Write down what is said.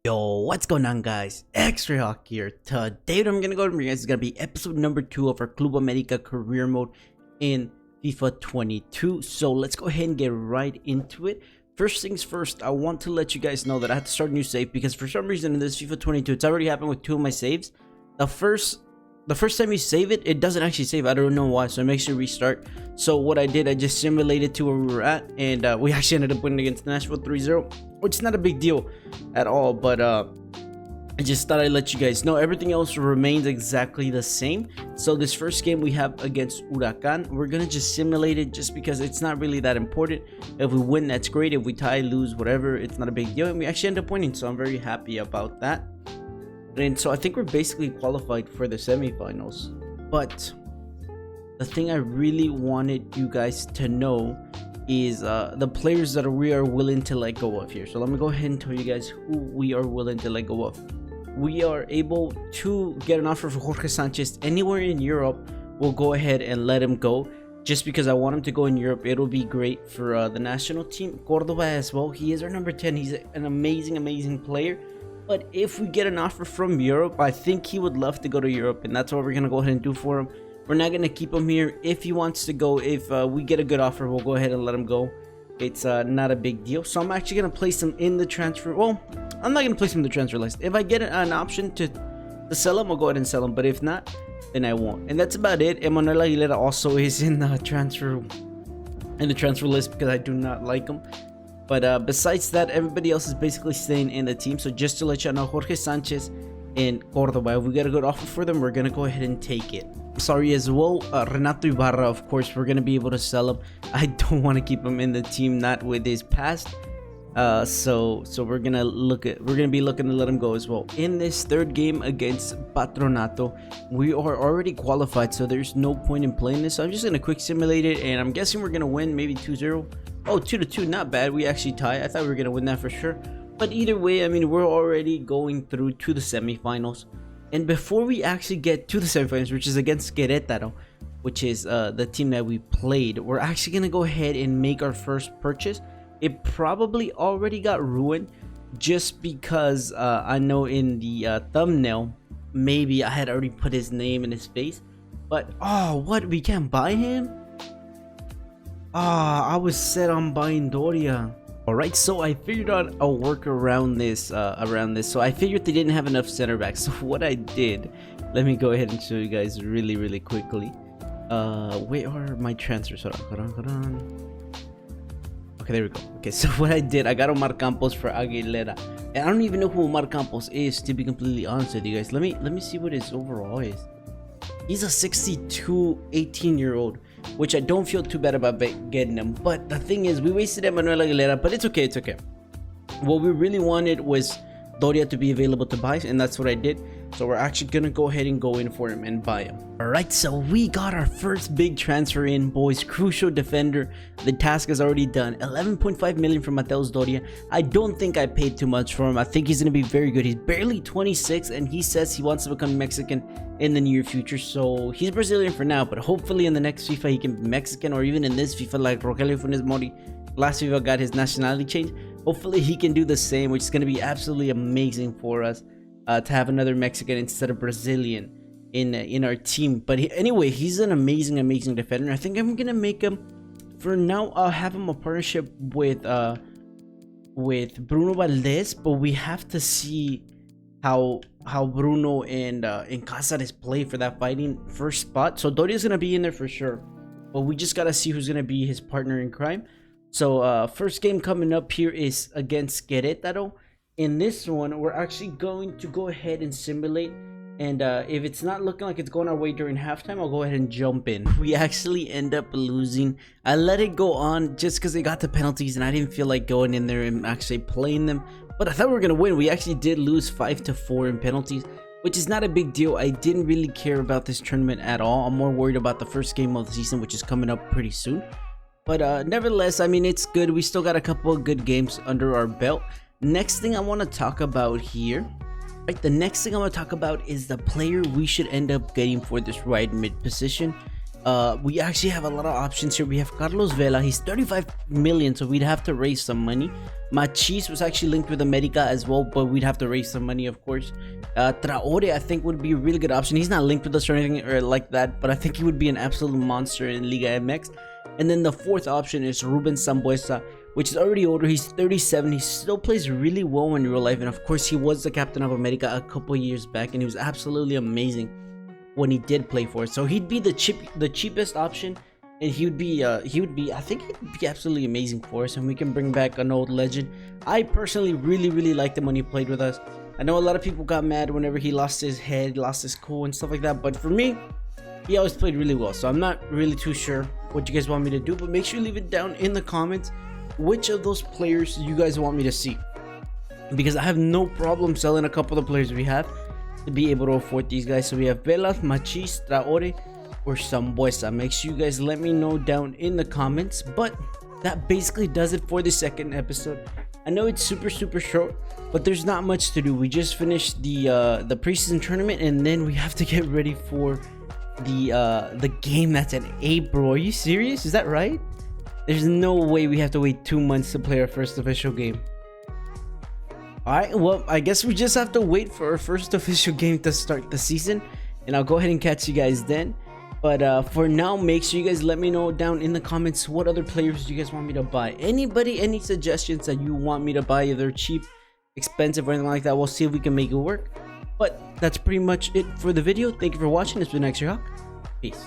Yo, what's going on, guys? X-Ray Hawk here. Today what I'm gonna go over you guys is gonna be episode number 2 of our Club America career mode in FIFA 22. So let's go ahead and get right into it. First things first, I want to let you guys know that I had to start a new save because for some reason in this FIFA 22, it's already happened with 2 of my saves. The first time you save it, it doesn't actually save. I don't know why, so it makes you restart. So what I did, I just simulated to where we were at, and we actually ended up winning against Nashville 3-0, which is not a big deal at all, but I just thought I'd let you guys know everything else remains exactly the same. So this first game we have against Huracan, we're gonna just simulate it just because it's not really that important. If we win, that's great. If we tie, lose, whatever, it's not a big deal, and we actually end up winning, so I'm very happy about that. And so I think we're basically qualified for the semifinals. But the thing I really wanted you guys to know is the players that we are willing to let go of here. So let me go ahead and tell you guys who we are willing to let go of. We are able to get an offer for Jorge Sanchez anywhere in Europe. We'll go ahead and let him go just because I want him to go in Europe. It'll be great for the national team. Cordoba as well. He is our number 10. He's an amazing player. But if we get an offer from Europe, I think he would love to go to Europe, and that's what we're going to go ahead and do for him. We're not going to keep him here. If he wants to go, if we get a good offer, we'll go ahead and let him go. It's not a big deal. So I'm actually going to place him in the transfer. Well, I'm not going to place him in the transfer list. If I get an option to sell him, I'll go ahead and sell him. But if not, then I won't. And that's about it. Emmanuel Aguilera also is in the transfer list because I do not like him. But besides that, everybody else is basically staying in the team. So just to let you know, Jorge Sanchez and Cordoba, if we get a good offer for them, we're going to go ahead and take it. Sorry as well, Renato Ibarra, of course, we're going to be able to sell him. I don't want to keep him in the team, not with his past. So we're going to be looking to let him go as well. In this third game against Patronato, we are already qualified, so there's no point in playing this. So I'm just going to quick simulate it, and I'm guessing we're going to win maybe 2-0. Oh, 2-2, not bad. We actually tie. I thought we were going to win that for sure. But either way, I mean, we're already going through to the semifinals. And before we actually get to the semifinals, which is against Querétaro, which is the team that we played, we're actually going to go ahead and make our first purchase. It probably already got ruined just because I know in the thumbnail, maybe I had already put his name in his face. But, oh, what? We can't buy him? I was set on buying Doria. Alright, so I figured out a work around this. So I figured they didn't have enough center backs. So what I did, let me go ahead and show you guys really quickly. Where are my transfers? Hold on. Okay, there we go. Okay, so what I did, I got Omar Campos for Aguilera. And I don't even know who Omar Campos is, to be completely honest with you guys. Let me see what his overall is. He's a 62 18-year-old, which I don't feel too bad about getting him. But the thing is, we wasted Emmanuel Aguilera, but it's okay. What we really wanted was Doria to be available to buy, and that's what I did. So we're actually gonna go ahead and go in for him and buy him. Alright, so we got our first big transfer in, boys. Crucial defender. The task is already done. 11.5 million for Mateus Doria. I don't think I paid too much for him. I think he's gonna be very good. He's barely 26, and he says he wants to become Mexican in the near future. So he's Brazilian for now, but hopefully in the next FIFA he can be Mexican, or even in this FIFA like Rogelio Funes Mori last FIFA got his nationality changed. Hopefully he can do the same, which is going to be absolutely amazing for us to have another Mexican instead of Brazilian in our team. But anyway, he's an amazing defender. I think I'm going to make him, for now, I'll have him a partnership with Bruno Valdez, but we have to see how Bruno and Cáceres play for that fighting first spot. So Doria's going to be in there for sure, but we just got to see who's going to be his partner in crime. So first game coming up here is against Querétaro. In this one, we're actually going to go ahead and simulate, and if it's not looking like it's going our way during halftime, I'll go ahead and jump in. We actually end up losing. I let it go on just because they got the penalties, and I didn't feel like going in there and actually playing them. But I thought we were going to win. We actually did lose 5-4 in penalties, which is not a big deal. I didn't really care about this tournament at all. I'm more worried about the first game of the season, which is coming up pretty soon. But nevertheless, I mean, it's good. We still got a couple of good games under our belt. Next thing I want to talk about here, right? The next thing I want to talk about is the player we should end up getting for this right mid position. We actually have a lot of options here. We have Carlos Vela. He's 35 million, so we'd have to raise some money. Machis was actually linked with America as well, but we'd have to raise some money, of course. Traore, I think, would be a really good option. He's not linked with us or anything or like that, but I think he would be an absolute monster in Liga MX. And then the fourth option is Ruben Sambuesa, which is already older. He's 37. He still plays really well in real life, and of course, he was the captain of America a couple years back, and he was absolutely amazing when he did play for it. So he'd be the cheapest option, and he would be I think he'd be absolutely amazing for us, and we can bring back an old legend. I personally really liked him when he played with us. I know a lot of people got mad whenever he lost his head, lost his cool and stuff like that, but for me, he always played really well. So I'm not really too sure what you guys want me to do, but make sure you leave it down in the comments which of those players you guys want me to see, because I have no problem selling a couple of players we have to be able to afford these guys. So we have Vela, Machis, Traore, or Sambuesa. Make sure you guys let me know down in the comments. But that basically does it for the second episode. I know it's super short, but there's not much to do. We just finished the preseason tournament, and then we have to get ready for the game that's in April. Are you serious? Is that right? There's no way we have to wait 2 months to play our first official game. Alright, well, I guess we just have to wait for our first official game to start the season, and I'll go ahead and catch you guys then. But for now, make sure you guys let me know down in the comments what other players you guys want me to buy. Anybody, any suggestions that you want me to buy, either cheap, expensive, or anything like that. We'll see if we can make it work. But that's pretty much it for the video. Thank you for watching. It's been Extra Hawk. Peace.